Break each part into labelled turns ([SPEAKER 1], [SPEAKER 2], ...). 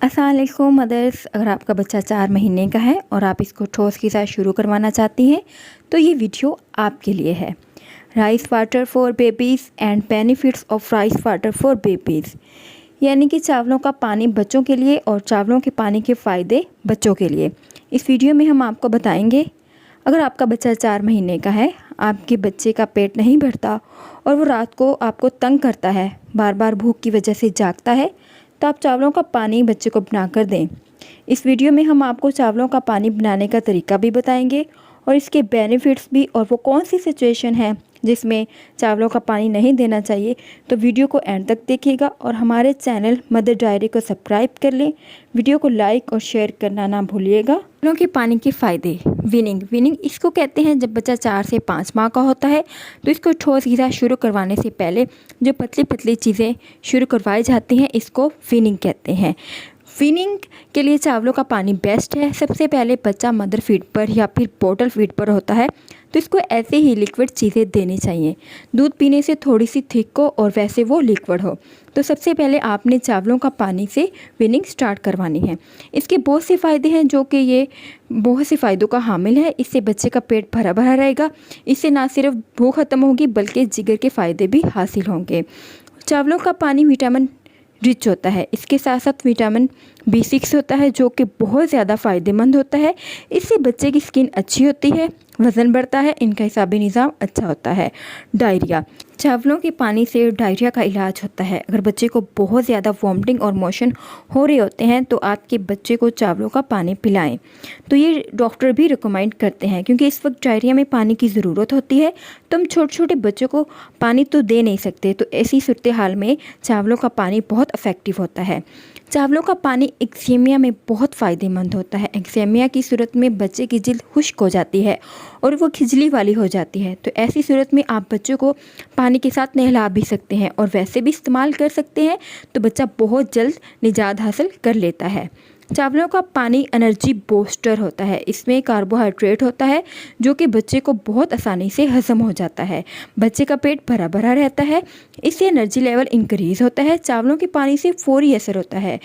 [SPEAKER 1] अस्सलाम वालेकुम मदर्स। अगर आपका बच्चा 4 महीने का है और आप इसको ठोस ग़िज़ा शुरू करवाना चाहती हैं तो ये वीडियो आपके लिए है। Rice water for babies and benefits of rice water for babies, यानी कि चावलों का पानी बच्चों के लिए और चावलों के पानी के फ़ायदे बच्चों के लिए। इस वीडियो में हम आपको बताएंगे, अगर आपका बच्चा 4 महीने का है, आपके बच्चे का पेट नहीं भरता और वो रात को आपको तंग करता है, बार बार भूख की वजह से जागता है, तो आप चावलों का पानी बच्चे को बनाकर दें। इस वीडियो में हम आपको चावलों का पानी बनाने का तरीका भी बताएंगे और इसके बेनिफिट्स भी, और वो कौन सी सिचुएशन है जिसमें चावलों का पानी नहीं देना चाहिए। तो वीडियो को एंड तक देखिएगा और हमारे चैनल मदर डायरी को सब्सक्राइब कर लें। वीडियो को लाइक और शेयर करना ना भूलिएगा। चावलों के पानी के फ़ायदे। वीनिंग इसको कहते हैं जब बच्चा 4 से 5 माह का होता है तो इसको ठोस ग़िज़ा शुरू करवाने से पहले जो पतली पतली चीज़ें शुरू करवाई जाती हैं इसको वीनिंग कहते हैं। वीनिंग के लिए चावलों का पानी बेस्ट है। सबसे पहले बच्चा मदर फीड पर या फिर बॉटल फीड पर होता है तो इसको ऐसे ही लिक्विड चीज़ें देनी चाहिए। दूध पीने से थोड़ी सी थिक हो और वैसे वो लिक्विड हो। तो सबसे पहले आपने चावलों का पानी से वीनिंग स्टार्ट करवानी है। इसके बहुत से फ़ायदे हैं, जो कि ये बहुत से फ़ायदों का हामिल है। इससे बच्चे का पेट भरा भरा रहेगा। इससे ना सिर्फ भूख ख़त्म होगी बल्कि जिगर के फ़ायदे भी हासिल होंगे। चावलों का पानी विटामिन रिच होता है। इसके साथ साथ विटामिन B6 होता है जो कि बहुत ज़्यादा फ़ायदेमंद होता है। इससे बच्चे की स्किन अच्छी होती है, वज़न बढ़ता है, इनका हिसाबी निज़ाम अच्छा होता है। डायरिया, चावलों के पानी से डायरिया का इलाज होता है। अगर बच्चे को बहुत ज़्यादा वॉमिटिंग और मोशन हो रहे होते हैं तो आपके बच्चे को चावलों का पानी पिलाएं। तो ये डॉक्टर भी रिकमेंड करते हैं, क्योंकि इस वक्त डायरिया में पानी की ज़रूरत होती है। तो हम छोटे छोटे बच्चों को पानी तो दे नहीं सकते, तो ऐसी सूरत हाल में चावलों का पानी बहुत इफ़ेक्टिव होता है। चावलों का पानी एक्ज़ेमिया में बहुत फ़ायदेमंद होता है। एक्ज़ेमिया की सूरत में बच्चे की जिल्द खुश्क हो जाती है और वो खिजली वाली हो जाती है। तो ऐसी सूरत में आप बच्चों को पानी के साथ नहला भी सकते हैं और वैसे भी इस्तेमाल कर सकते हैं, तो बच्चा बहुत जल्द निजात हासिल कर लेता है। चावलों का पानी एनर्जी बूस्टर होता है। इसमें कार्बोहाइड्रेट होता है जो कि बच्चे को बहुत आसानी से हज़म हो जाता है। बच्चे का पेट भरा भरा रहता है, इससे एनर्जी लेवल इंक्रीज़ होता है। चावलों के पानी से फ़ौरी असर होता है,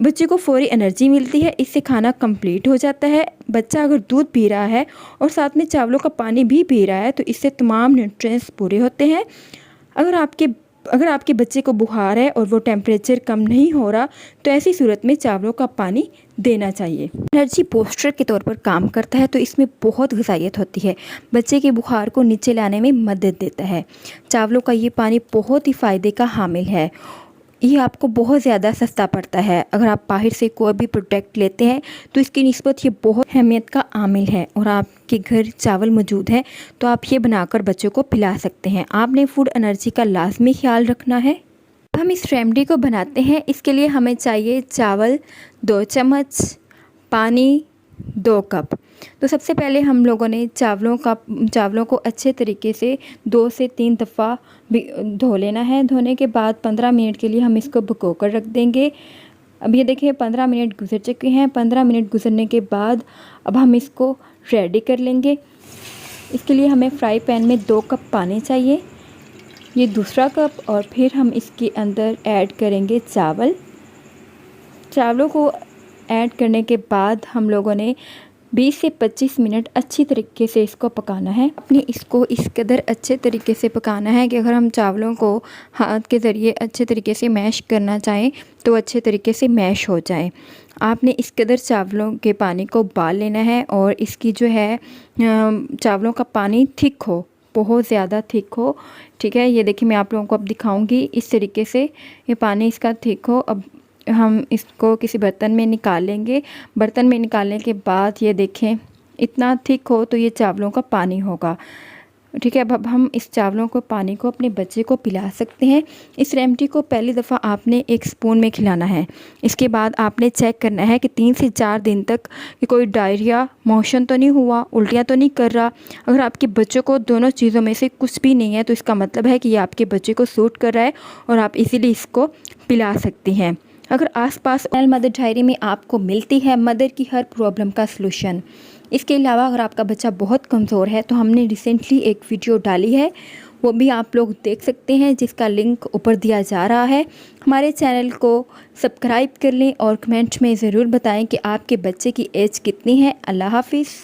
[SPEAKER 1] बच्चे को फ़ौरी एनर्जी मिलती है, इससे खाना कंप्लीट हो जाता है। बच्चा अगर दूध पी रहा है और साथ में चावलों का पानी भी पी रहा है तो इससे तमाम न्यूट्रिएंट्स पूरे होते हैं। अगर आपके बच्चे को बुखार है और वो टेम्परेचर कम नहीं हो रहा तो ऐसी सूरत में चावलों का पानी देना चाहिए। एनर्जी बूस्टर के तौर पर काम करता है, तो इसमें बहुत ग़िज़ाइयत होती है, बच्चे के बुखार को नीचे लाने में मदद देता है। चावलों का ये पानी बहुत ही फ़ायदे का हामिल है। ये आपको बहुत ज़्यादा सस्ता पड़ता है। अगर आप बाहर से कोई भी प्रोडक्ट लेते हैं तो इसकी निस्बत ये बहुत अहमियत का आमिल है, और आपके घर चावल मौजूद है तो आप ये बनाकर बच्चों को पिला सकते हैं। आपने फूड एनर्जी का लाजमी ख्याल रखना है। हम इस रेमेडी को बनाते हैं। इसके लिए हमें चाहिए चावल 2 चम्मच, पानी 2 कप। तो सबसे पहले हम लोगों ने चावलों को अच्छे तरीके से 2 से 3 दफ़ा धो लेना है। धोने के बाद 15 मिनट के लिए हम इसको भिगो कर रख देंगे। अब ये देखिए 15 मिनट गुजर चुके हैं। 15 मिनट गुजरने के बाद अब हम इसको रेडी कर लेंगे। इसके लिए हमें फ्राई पैन में 2 कप पानी चाहिए, ये दूसरा कप, और फिर हम इसके अंदर ऐड करेंगे चावलों को ऐड करने के बाद हम लोगों ने 20 से 25 मिनट अच्छी तरीके से इसको पकाना है। अपने इसको इस कदर अच्छे तरीके से पकाना है कि अगर हम चावलों को हाथ के ज़रिए अच्छे तरीके से मैश करना चाहें तो अच्छे तरीके से मैश हो जाए। आपने इस कदर चावलों के पानी को उबाल लेना है और इसकी जो है चावलों का पानी थिक हो, बहुत ज़्यादा थिक हो। ठीक है, ये देखिए मैं आप लोगों को अब दिखाऊंगी। इस तरीके से ये पानी इसका थिक हो। अब हम इसको किसी बर्तन में निकाल लेंगे। बर्तन में निकालने के बाद ये देखें इतना थिक हो तो ये चावलों का पानी होगा। ठीक है, अब हम इस चावलों को पानी को अपने बच्चे को पिला सकते हैं। इस रेमेडी को पहली दफ़ा आपने 1 स्पून में खिलाना है। इसके बाद आपने चेक करना है कि 3 से 4 दिन तक कि कोई डायरिया, मोशन तो नहीं हुआ, उल्टियाँ तो नहीं कर रहा। अगर आपके बच्चों को दोनों चीज़ों में से कुछ भी नहीं है तो इसका मतलब है कि ये आपके बच्चे को सूट कर रहा है और आप इजीली इसको पिला सकती हैं। अगर आसपास मदर डायरी में आपको मिलती है मदर की हर प्रॉब्लम का सलूशन। इसके अलावा अगर आपका बच्चा बहुत कमज़ोर है तो हमने रिसेंटली एक वीडियो डाली है, वो भी आप लोग देख सकते हैं, जिसका लिंक ऊपर दिया जा रहा है। हमारे चैनल को सब्सक्राइब कर लें और कमेंट में ज़रूर बताएं कि आपके बच्चे की एज कितनी है। अल्लाह हाफिज़।